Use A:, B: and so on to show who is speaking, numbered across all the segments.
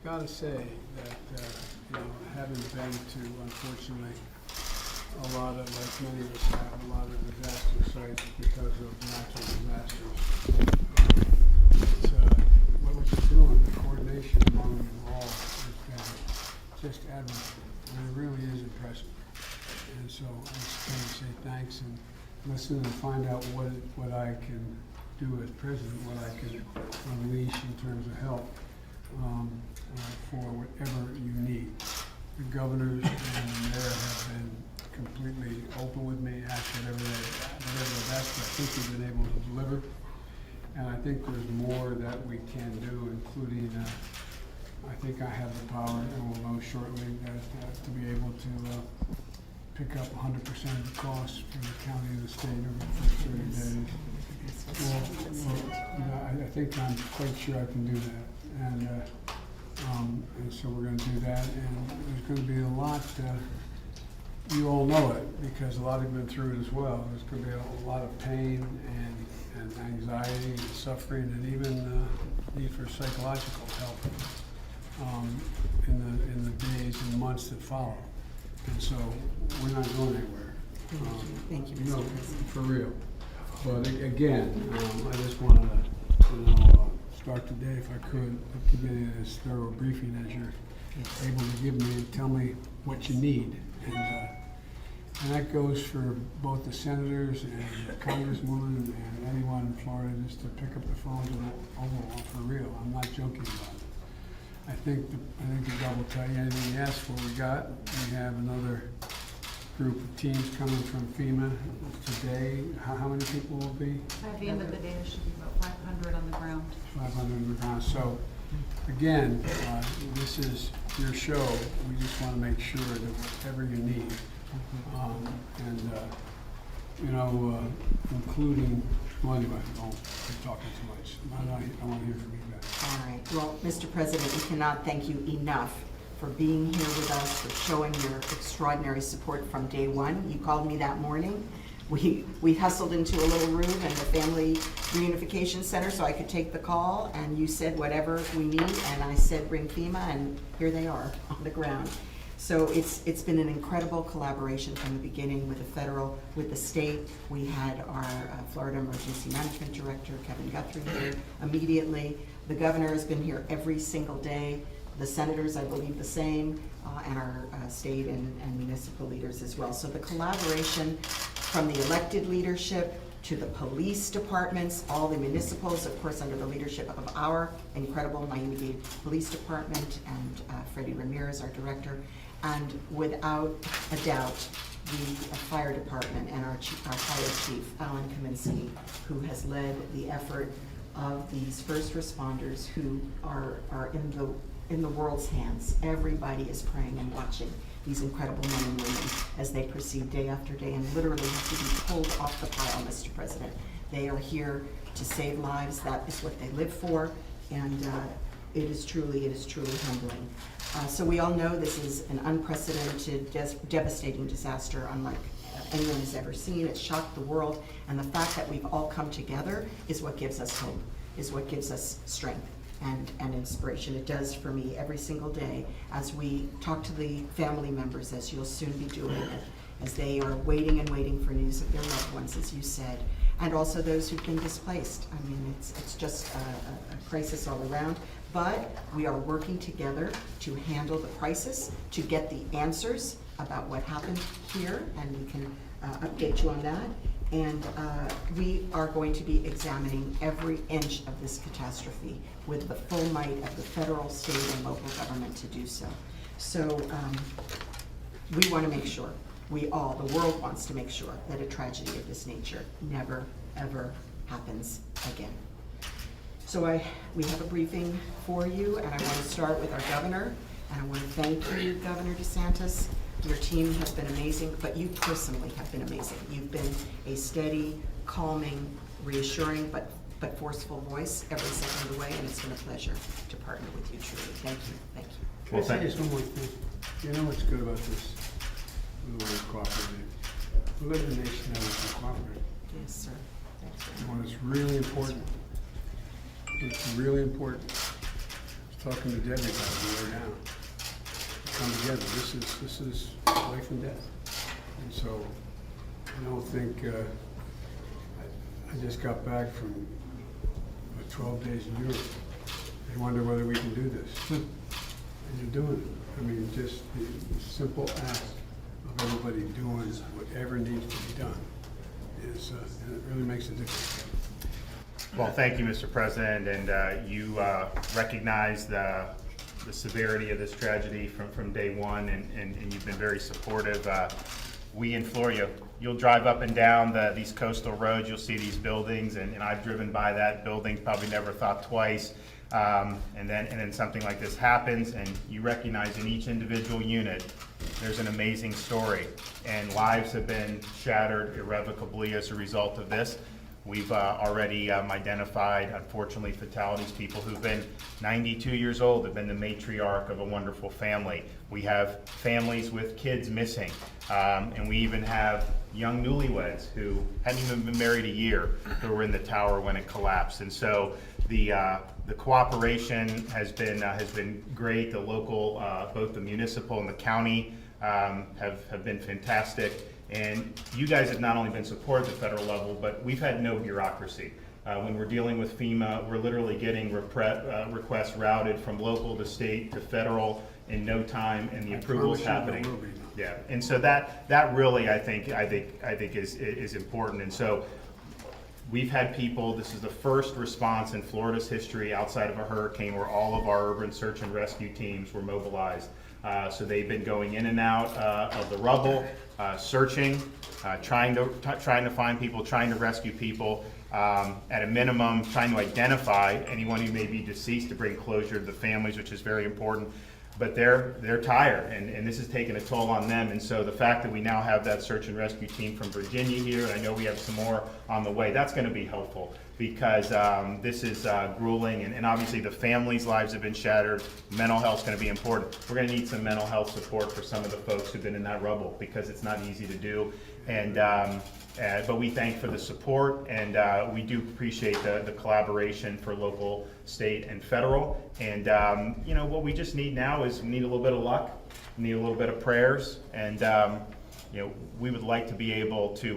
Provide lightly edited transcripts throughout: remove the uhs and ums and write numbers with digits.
A: gotta say that, having been to, unfortunately, a lot of, like many of us have, a lot of disaster sites because of natural disasters. It's, what you're doing, the coordination among you all has been just admirable. And it really is impressive. And so I just want to say thanks and listen and find out what I can do as president, what I can unleash in terms of help for whatever you need. The governors and the mayor have been completely open with me, asked whatever they've asked. I think we've been able to deliver. And I think there's more that we can do, including, I think I have the power, and we'll know shortly, that to be able to pick up 100% of the costs for the county and the state over the first 30 days. I think I'm quite sure I can do that. And so we're going to do that. And there's going to be a lot, you all know it, because a lot of you have been through it as well. There's going to be a lot of pain and anxiety and suffering and even need for psychological help in the days and months that follow. And so we're not going anywhere.
B: Thank you,
A: No,
B: Mr. President.
A: for real. But again, I just wanted to start today, if I could, give you this thorough briefing as you're able to give me and tell me what you need. And that goes for both the senators and the congresswoman and anyone in Florida, just to pick up the phone and overall, for real. I'm not joking about it. I think the God will tell you anything you ask for. We have another group of teams coming from FEMA today. How many people will be?
C: At the end of the day, there should be about 500 on the ground.
A: 500 on the ground. So again, this is your show. We just want to make sure that whatever you need, including, well, anyway, don't be talking too much. I want to hear from you guys.
B: All right. Well, Mr. President, we cannot thank you enough for being here with us, for showing your extraordinary support from day one. You called me that morning. We hustled into a little room in the Family Reunification Center so I could take the call, and you said whatever we need, and I said bring FEMA, and here they are on the ground. So it's been an incredible collaboration from the beginning with the federal, with the state. We had our Florida Emergency Management Director, Kevin Guthrie, here immediately. The governor has been here every single day. The senators, I believe, the same, and our state and municipal leaders as well. So the collaboration from the elected leadership to the police departments, all the municipals, of course, under the leadership of our incredible Miami-Dade Police Department and Freddie Ramirez, our director, and without a doubt, the fire department and our fire chief, Alan Kaminsky, who has led the effort of these first responders who are in the world's hands. Everybody is praying and watching these incredible men and women as they proceed day after day and literally have to be pulled off the pile, Mr. President. They are here to save lives. That is what they live for, and it is truly humbling. So we all know this is an unprecedented, devastating disaster unlike anyone has ever seen. It's shocked the world, and the fact that we've all come together is what gives us hope, is what gives us strength and inspiration. It does for me every single day as we talk to the family members, as you'll soon be doing, as they are waiting and waiting for news of their loved ones, as you said, and also those who've been displaced. I mean, it's just a crisis all around, but we are working together to handle the crisis, to get the answers about what happened here, and we can update you on that. And we are going to be examining every inch of this catastrophe with the full might of the federal, state, and local government to do so. So we want to make sure, the world wants to make sure that a tragedy of this nature never, ever happens again. So we have a briefing for you, and I want to start with our governor, and I want to thank you, Governor DeSantis. Your team has been amazing, but you personally have been amazing. You've been a steady, calming, reassuring, but forceful voice every step of the way, and it's been a pleasure to partner with you, truly. Thank you, thank you.
A: Can I say just one more thing? You know what's good about this? The word cooperative. We live in a nation that is cooperative.
B: Yes, sir. Thank you.
A: Well, it's really important. It's really important talking to Debbie about it, we were down. Come together, this is life and death. And so, I don't think, I just got back from 12 days in Europe. They wonder whether we can do this. And you're doing it. I mean, just the simple act of everybody doing whatever needs to be done is, and it really makes a difference.
D: Well, thank you, Mr. President, and you recognize the severity of this tragedy from day one, and you've been very supportive. We implore you, you'll drive up and down these coastal roads, you'll see these buildings, and I've driven by that building, probably never thought twice. And then something like this happens, and you recognize in each individual unit, there's an amazing story, and lives have been shattered irrevocably as a result of this. We've already identified, unfortunately, fatalities, people who've been 92 years old, have been the matriarch of a wonderful family. We have families with kids missing, and we even have young newlyweds who hadn't even been married a year who were in the tower when it collapsed. And so the cooperation has been great. The local, both the municipal and the county have been fantastic. And you guys have not only been supported at the federal level, but we've had no bureaucracy. When we're dealing with FEMA, we're literally getting requests routed from local to state to federal in no time, and the approval's happening. Yeah, and so that really I think is important. And so we've had people. This is the first response in Florida's history outside of a hurricane where all of our urban search and rescue teams were mobilized. So they've been going in and out of the rubble, searching, trying to find people, trying to rescue people. At a minimum, trying to identify anyone who may be deceased to bring closure to the families, which is very important. But they're tired, and this has taken a toll on them. And so the fact that we now have that search and rescue team from Virginia here, and I know we have some more on the way, that's going to be helpful, because this is grueling, and obviously the families' lives have been shattered. Mental health is going to be important. We're going to need some mental health support for some of the folks who've been in that rubble, because it's not easy to do. And but we thank for the support, and we do appreciate the collaboration for local, state, and federal. And you know, what we just need now is we need a little bit of luck, we need a little bit of prayers, and you know, we would like to be able to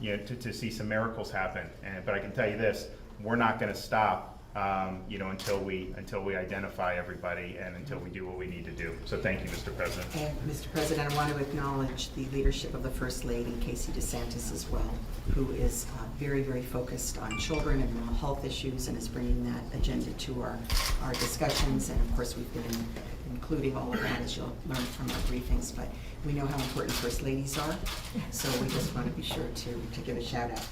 D: you know, to see some miracles happen. But I can tell you this: we're not going to stop. You know, until we identify everybody and until we do what we need to do. So thank you, Mr. President.
B: And Mr. President, I want to acknowledge the leadership of the First Lady, Casey DeSantis, as well, who is very, very focused on children and mental health issues and is bringing that agenda to our discussions. And of course, we've been including all of that, as you'll learn from our briefings. But we know how important First Ladies are, so we just want to be sure to give a shout out.